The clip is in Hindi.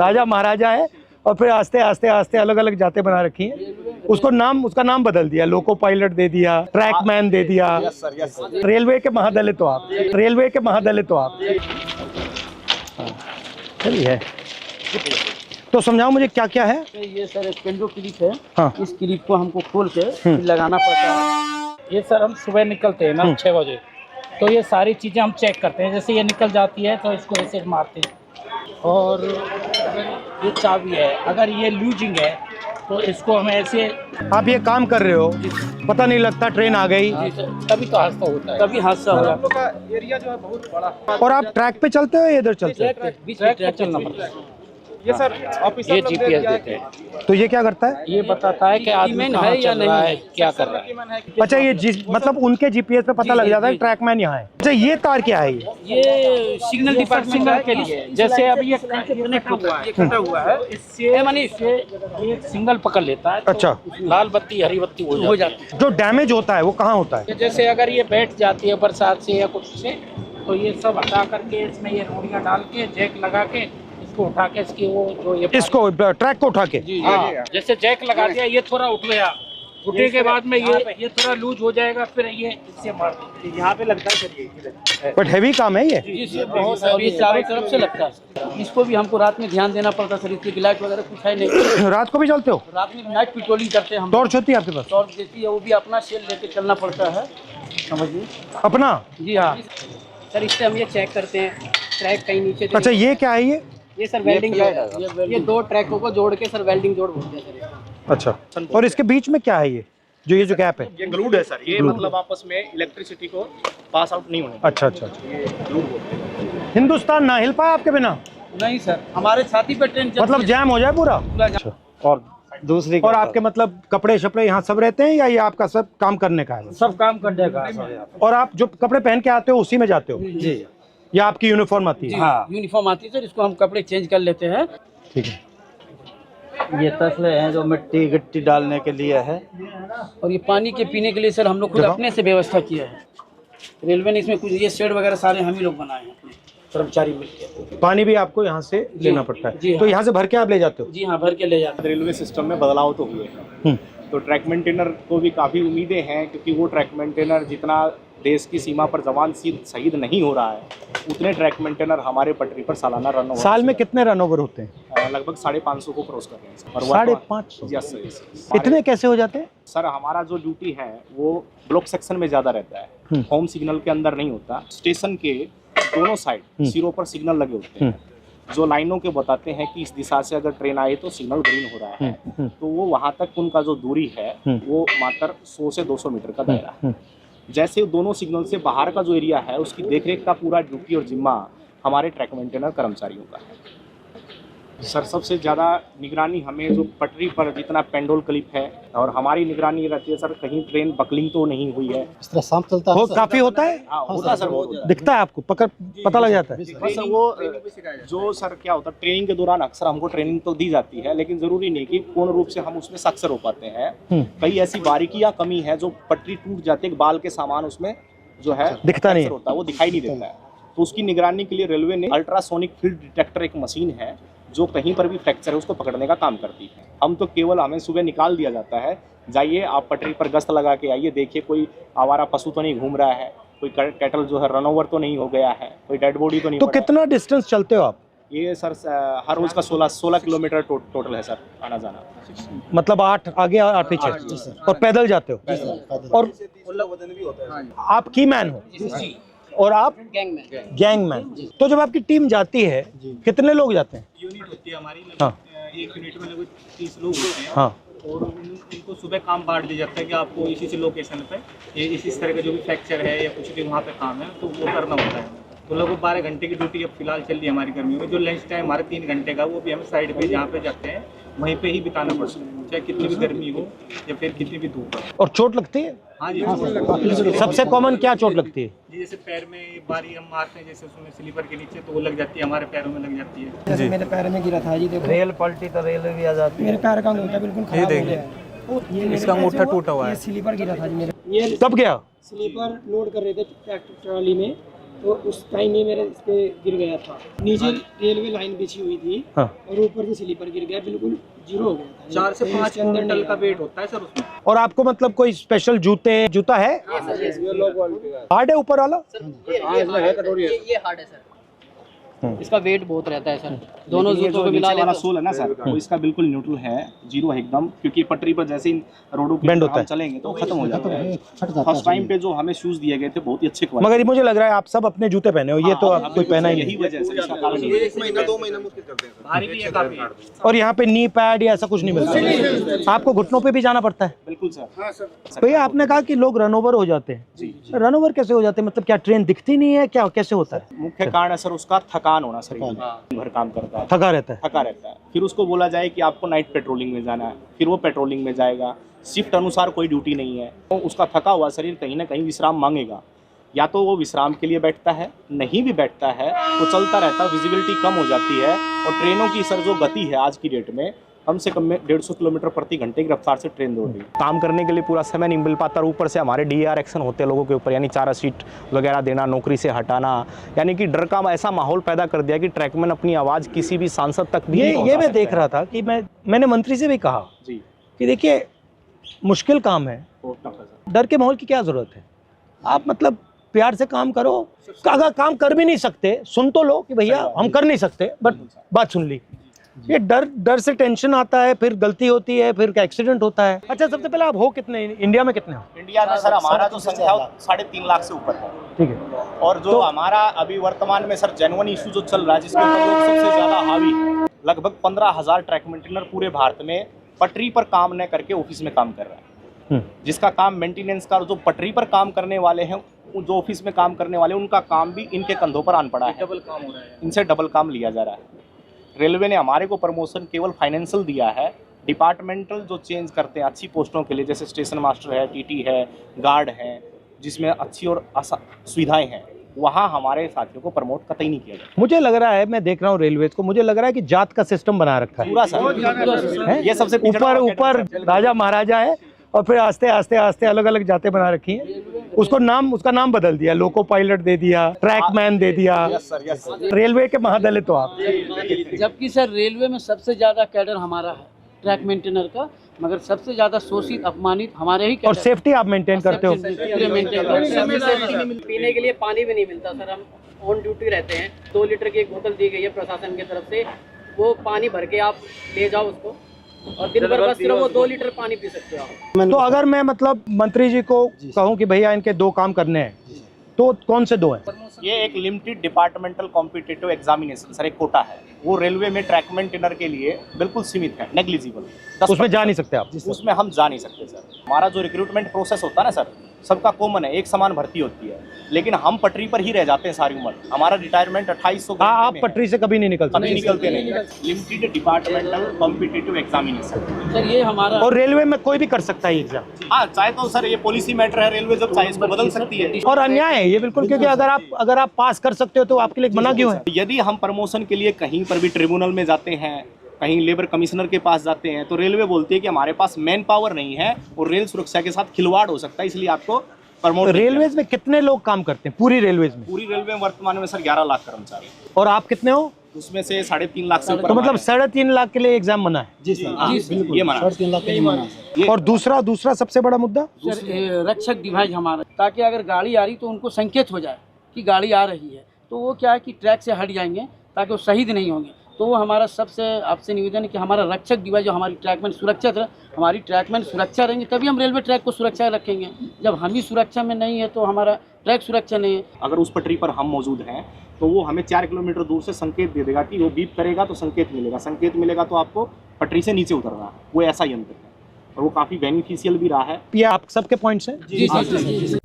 राजा महाराजा है और फिर आस्ते आस्ते आस्ते अलग अलग जाते बना रखी है। उसका नाम बदल दिया, लोको पायलट दे दिया, ट्रैकमैन दे दिया। रेलवे के महादलित हो आप, रेलवे के महादलित हो आप। चलिए, तो समझाओ मुझे क्या क्या है। ये सर स्पेंडो क्लिप है। हाँ। इस क्लिप को हमको खोल के फिर लगाना पड़ता है। ये सर हम सुबह निकलते हैं ना 6 बजे, तो ये सारी चीज़ें हम चेक करते हैं। जैसे ये निकल जाती है तो इसको ऐसे मारते हैं। और अगर ये चाबी है, अगर ये लूजिंग है तो इसको हम ऐसे। आप ये काम कर रहे हो, पता नहीं लगता ट्रेन आ गई, तभी तो हादसा होता है, तभी हादसा हो जाता है। एरिया जो है बहुत बड़ा। और आप ट्रैक पे चलते हो या इधर चलते हो? ट्रैक पे चलना पड़ता है। ये सर ऑफिसर ये लोग दे GPS दिया है देते हैं। तो ये क्या करता है? ये बताता है कि आदमी कहाँ चल रहा है, क्या कर रहा है। अच्छा, ये मतलब उनके जीपीएस पे पता लग जाता है ट्रैकमैन यहाँ है। अच्छा, ये तार क्या है? ये सिग्नल डिपार्टमेंट के लिए। जैसे अभी ये कनेक्ट हुआ है, कटा हुआ है, इससे माने इससे ये सिग्नल पकड़ लेता है। अच्छा, लाल बत्ती हरी बत्ती हो जाती है। जो डैमेज होता है वो कहाँ होता है? जैसे अगर ये बैठ जाती है बरसात से या कुछ से, तो ये सब हटा करके इसमें ये रोड़ियाँ डाल के जैक लगा के इसको उठा के इसकी वो जो ये इसको ट्रैक को उठा के। हाँ, जैसे जैक लगा दिया, ये थोड़ा उठ गया, उठने के बाद में ये थोड़ा लूज हो जाएगा, फिर ये इससे मार देंगे। यहाँ पे लगता है सर ये। बट हैवी काम है ये। इससे बहुत, और ये चारों तरफ से लगता है। इसको भी हमको रात में ध्यान देना पड़ता है सर। इसकी लाइट वगैरह कुछ है नहीं। रात को भी चलते हो? रात में नाइट पेट्रोलिंग करते हैं हम। टॉर्च होती है आपके पास? टॉर्च देती है, वो भी अपना सेल लेके चलना पड़ता है, समझिए। अपना? जी हाँ सर, इससे हम ये चेक करते हैं ट्रैक कहीं नीचे। अच्छा, ये क्या है? ये सर वेल्डिंग जोड़ है। ये 2 ट्रैकों को जोड़ के सर वेल्डिंग जोड़ बोलते हैं सर। अच्छा, और इसके बीच में क्या है? ये जो गैप है, ये ग्लूड है सर। ये मतलब आपस में इलेक्ट्रिसिटी को पास आउट नहीं होने। अच्छा अच्छा, ये ग्लूड बोलते हैं। हिंदुस्तान ना हिल पाया आपके बिना? नहीं सर, हमारे छाती पे ट्रेन मतलब जैम हो जाए पूरा? अच्छा। और दूसरी, और आपके मतलब कपड़े शपड़े यहाँ सब रहते हैं या ये आपका सब काम करने का है? सब काम करने का है। और आप जो कपड़े पहन के आते हो उसी में जाते हो? जी, या आपकी यूनिफॉर्म आती है? हाँ, यूनिफॉर्म आती है सर। इसको हम कपड़े चेंज कर लेते हैं। ठीक है। ये तसले हैं जो मिट्टी गिट्टी डालने के लिए है। और ये पानी के पीने के लिए सर हम लोग खुद अपने से व्यवस्था किया है। रेलवे ने इसमें कुछ ये शेड वगैरह सारे हम ही लोग बनाए हैं, अपने कर्मचारी मिलकर। पानी भी आपको यहाँ से लेना पड़ता है? जी, तो यहाँ से भर के आप ले जाते हो? जी हाँ, भर के ले जाते हैं। रेलवे सिस्टम में बदलाव तो हुए हैं, तो ट्रैक मेंटेनर को भी काफ़ी उम्मीदें हैं, क्योंकि वो ट्रैक मेंटेनर जितना देश की सीमा पर जवान शहीद नहीं हो रहा है, उतने ट्रैक मेंटेनर हमारे पटरी पर सालाना रन ओवर। साल में कितने रन ओवर होते हैं? लगभग 550 को क्रॉस कर रहे हैं सर। 550? Yes sir. इतने कैसे हो जाते हैं सर? हमारा जो ड्यूटी है वो ब्लॉक सेक्शन में ज़्यादा रहता है, होम सिग्नल के अंदर नहीं होता। स्टेशन के दोनों साइड सिरों पर सिग्नल लगे होते हैं, जो लाइनों के बताते हैं कि इस दिशा से अगर ट्रेन आई तो सिग्नल ग्रीन हो रहा है। तो वो वहाँ तक उनका जो दूरी है वो मात्र 100 से 200 मीटर का दायरा है। जैसे दोनों सिग्नल से बाहर का जो एरिया है उसकी देखरेख का पूरा ड्यूटी और जिम्मा हमारे ट्रैक मेंटेनर कर्मचारियों का है। सर, सबसे ज़्यादा निगरानी हमें जो पटरी पर जितना पेंडोल क्लिप है, और हमारी निगरानी रहती है सर, कहीं ट्रेन बकलिंग तो नहीं हुई है। इस तरह शाम चलता है। वो काफी होता है? हाँ, होता सर, बहुत होता दिखता है आपको? पता लग जाता है? है। सर, वो जो सर क्या होता है, ट्रेनिंग के दौरान अक्सर हमको ट्रेनिंग तो दी जाती है, लेकिन ज़रूरी नहीं कि पूर्ण रूप से हम उसमें सक्सेस हो पाते हैं। कई ऐसी बारीकियाँ कमी है जो पटरी टूट जाती है, बाल के सामान उसमें जो है दिखता नहीं होता है, वो दिखाई नहीं देता है। तो उसकी निगरानी के लिए रेलवे ने अल्ट्रासोनिक फील्ड डिटेक्टर एक मशीन है जो कहीं पर भी फ्रैक्चर है उसको पकड़ने का काम करती है। हम तो केवल, हमें सुबह निकाल दिया जाता है, जाइए आप पटरी पर गश्त लगा के आइए, देखिए कोई आवारा पशु तो नहीं घूम रहा है, कोई कैटल जो है रन ओवर तो नहीं हो गया है, कोई डेड बॉडी तो नहीं। तो कितना डिस्टेंस चलते हो आप? ये सर हर रोज का 16 किलोमीटर टोटल है सर, आना जाना। मतलब 8 आगे 8 पीछे, और पैदल जाते हो? और वजन भी होता है। आप की मैन हो और आप गैंगमैन। तो जब आपकी टीम जाती है कितने लोग जाते हैं? यूनिट होती है हमारी, हाँ। एक यूनिट में लगभग 30 लोग होते हैं। हाँ। और इनको सुबह काम बांट दिया जाता है कि आपको इसी लोकेशन पे ये इसी तरह का जो भी फ्रैक्चर है या कुछ भी वहाँ पे काम है तो वो करना होता है। तो लगभग 12 घंटे की ड्यूटी अब फिलहाल चल रही है हमारी कर्मियों में। जो लंच टाइम हमारे 3 घंटे का, वो भी हमें साइड पे जहाँ पे जाते हैं वहीं पे ही बिताना पड़ता है, चाहे कितनी भी गर्मी हो या फिर कितनी भी धूप हो। और चोट लगती है? हाँ जी, सबसे कॉमन क्या चोट लगती है? जी, जैसे पैर में बारी हम मारते हैं, जैसे उसमें स्लीपर के नीचे, तो वो लग जाती है, हमारे पैरों में लग जाती है। जैसे मेरे पैर में गिरा था जी, देखो रेल पलटी तो रेल भी आ जाती है। मेरे पैर का अंगूठा बिल्कुल खराब हो गया है। ये इसका अंगूठा टूटा हुआ है। ये स्लीपर गिरा था जी मेरे। ये तब गया? स्लीपर लोड कर रहे थे ट्रैक्टर ट्रॉली में, तो उस टाइम ये मेरे इस पे गिर गया था। नीचे रेलवे लाइन बिछी हुई थी हाँ। और ऊपर से स्लीपर गिर गया, बिल्कुल जीरो हो गया था। 4 से 5 इसके अंदर क्विंटल नहीं का आया। वेट होता है सर उसमें। और आपको मतलब कोई स्पेशल जूता है? हार्ड है ऊपर वाला? ये हार्ड है सर, इसका वेट बहुत रहता है सर। दोनों लेकिन ये जूतों जो को मिला नीचे ले वाला तो सोल है ना सर, वो इसका बिल्कुल न्यूट्रल है, जीरो है एकदम, क्योंकि पटरी पर जैसे ही रोडों पे Bend होता हम है। चलेंगे तो खत्म हो जाता है। फर्स्ट टाइम पे जो हमें शूज दिए गए थे बहुत ही अच्छे क्वालिटी। मगर ये मुझे लग रहा है आप सब अपने जूते पहने हो, ये तो आप कोई पहना ही यही नहीं। वजह है सर, इसका कारण यही है। 1 महीना 2 महीना मुश्किल चलते हैं। भारी भी है काफी। और यहाँ पे नी पैड या ऐसा कुछ नहीं मिलता? आपको घुटनों पे भी जाना पड़ता है? बिल्कुल सर। भैया आपने कहा कि लोग रन ओवर हो जाते हैं, रन ओवर कैसे हो जाते हैं? मतलब क्या ट्रेन दिखती नहीं है, क्या कैसे होता है? मुख्य कारण है सर उसका थकान होना, शरीर में भर काम करता है, थका रहता है। थका रहता है। फिर उसको बोला जाए कि आपको नाइट पेट्रोलिंग में जाना है, फिर वो पेट्रोलिंग में जाएगा। शिफ्ट अनुसार कोई ड्यूटी नहीं है, तो उसका थका हुआ शरीर कहीं ना कहीं विश्राम मांगेगा। या तो वो विश्राम के लिए बैठता है, नहीं भी बैठता है तो चलता रहता है, विजिबिलिटी कम हो जाती है। और ट्रेनों की सर जो गति है आज की डेट में, कम से कम 150 किलोमीटर प्रति घंटे की रफ्तार से ट्रेन दौड़ रही है। काम करने के लिए पूरा समय नहीं मिल पाता, और ऊपर से हमारे DAR एक्शन होते हैं लोगों के ऊपर, यानी 4 सीट वगैरह देना, नौकरी से हटाना, यानी कि डर का ऐसा माहौल पैदा कर दिया कि ट्रैकमैन अपनी आवाज़ किसी भी सांसद तक भी नहीं ये पहुंचा मैं सकता देख है। रहा था कि मैंने मंत्री से भी कहा जी, कि देखिए मुश्किल काम है, बहुत टफ है सर। डर के माहौल की क्या जरूरत है? आप मतलब प्यार से काम करो। अगर काम कर भी नहीं सकते, सुन तो लो कि भैया हम कर नहीं सकते, बट बात सुन ली। ये डर से टेंशन आता है, फिर गलती होती है, फिर एक्सीडेंट होता है। अच्छा, सबसे पहले आप हो कितने इंडिया में, कितने हो? इंडिया में सर हमारा जो संख्या है 3.5 लाख से ऊपर है। ठीक है। और जो हमारा अभी वर्तमान में सर जेन्युइन इशू जो चल रहा है, जिसके ऊपर लोग सबसे ज्यादा हावी है, लगभग 15,000 ट्रैक मेंटेनर पूरे भारत में पटरी पर काम न करके ऑफिस में काम कर रहे हैं। जिसका काम मेंटेनेंस का, जो पटरी पर काम करने वाले हैं, जो ऑफिस में काम करने वाले, उनका काम भी इनके कंधों पर आन पड़ा है, डबल काम हो रहा है। इनसे डबल काम लिया जा रहा है। रेलवे ने हमारे को प्रमोशन केवल फाइनेंशियल दिया है, डिपार्टमेंटल जो चेंज करते हैं अच्छी पोस्टों के लिए, जैसे स्टेशन मास्टर है, TT है, गार्ड है, जिसमें अच्छी और सुविधाएं हैं, वहाँ हमारे साथियों को प्रमोट कतई नहीं किया जाता। मुझे लग रहा है, मैं देख रहा हूँ रेलवेज को, मुझे लग रहा है कि जात का सिस्टम बना रखा है पूरा सर, हैं? ये सबसे पिछड़ा ऊपर राजा महाराजा है, और फिर आस्ते आस्ते अलग अलग जातें बना रखी हैं। उसका नाम बदल दिया, लोको पायलट दे दिया, ट्रैकमैन दे दिया। Yes sir. रेलवे के महादलित हो आप। जबकि सर रेलवे में सबसे ज्यादा कैडर हमारा है ट्रैक मेंटेनर का, मगर सबसे ज्यादा शोषित अपमानित हमारे ही और सेफ्टी आप मेंटेन करते हो। पीने के लिए पानी भी नहीं मिलता सर, हम ऑन ड्यूटी रहते हैं। 2 लीटर की एक बोतल दी गई है प्रशासन की तरफ से, वो पानी भर के आप ले जाओ उसको, और दिन भर बस सिर्फ वो 2 लीटर पानी पी सकते हो आप। तो अगर मैं मतलब मंत्री जी को कहूँ कि भैया इनके 2 काम करने हैं, तो कौन से 2 हैं? ये एक limited departmental competitive examination sir, एक कोटा है, वो रेलवे में ट्रैक मेंटेनर के लिए बिल्कुल सीमित है, नेग्लिजिबल। उसमें जा नहीं सकते आप? उसमें हम जा नहीं सकते सर। हमारा जो रिक्रूटमेंट प्रोसेस होता है ना सर, सबका कॉमन है, एक समान भर्ती होती है, लेकिन हम पटरी पर ही रह जाते हैं सारी उम्र। हमारा रिटायरमेंट 2800 आप पटरी से कभी नहीं निकल कभी सकते? निकलते नहीं। Limited departmental competitive examination. Sir ये हमारा और रेलवे में कोई भी कर सकता है एग्जाम? हाँ, चाहे तो सर ये पॉलिसी मैटर है, रेलवे जब चाहे इसको बदल सकती है। और अन्याय है ये बिल्कुल, क्योंकि अगर आप पास कर सकते हो तो आपके लिए मना क्यों है? यदि हम प्रमोशन के लिए कहीं पर भी ट्रिब्यूनल में जाते हैं, कहीं लेबर कमिश्नर के पास जाते हैं, तो रेलवे बोलती है कि हमारे पास मैन पावर नहीं है और रेल सुरक्षा के साथ खिलवाड़ हो सकता है, इसलिए आपको प्रमोट। रेलवेज में कितने लोग काम करते हैं पूरी रेलवेज में? पूरी रेलवे में वर्तमान में सर 11 लाख कर्मचारी, और आप कितने हो? उसमें से 3.5 लाख से ऊपर। तो मतलब 3.5 लाख के लिए एग्जाम मना है? जी सर, हाँ, ये मना। 3.5 लाख का ही माना सर। और दूसरा सबसे बड़ा मुद्दा सर रक्षक डिवाइस हमारा, ताकि अगर गाड़ी आ रही तो उनको संकेत हो जाए कि गाड़ी आ रही है, तो वो क्या है कि ट्रैक से हट जाएंगे ताकि वो शहीद नहीं होंगे। तो वो हमारा सबसे आपसे निवेदन है कि हमारा रक्षक डिवाइस जो हमारी ट्रैकमैन सुरक्षित है, हमारी ट्रैकमैन सुरक्षा रहेंगे तभी हम रेलवे ट्रैक को सुरक्षा रखेंगे। जब हम ही सुरक्षा में नहीं है तो हमारा ट्रैक सुरक्षा नहीं है। अगर उस पटरी पर हम मौजूद हैं तो वो हमें 4 किलोमीटर दूर से संकेत दे देगा कि वो बीप करेगा तो संकेत मिलेगा तो आपको पटरी से नीचे उतरना है। वो ऐसा यंत्र है और वो काफ़ी बेनिफिशियल भी रहा है। ये आप सबके पॉइंट्स हैं? जी।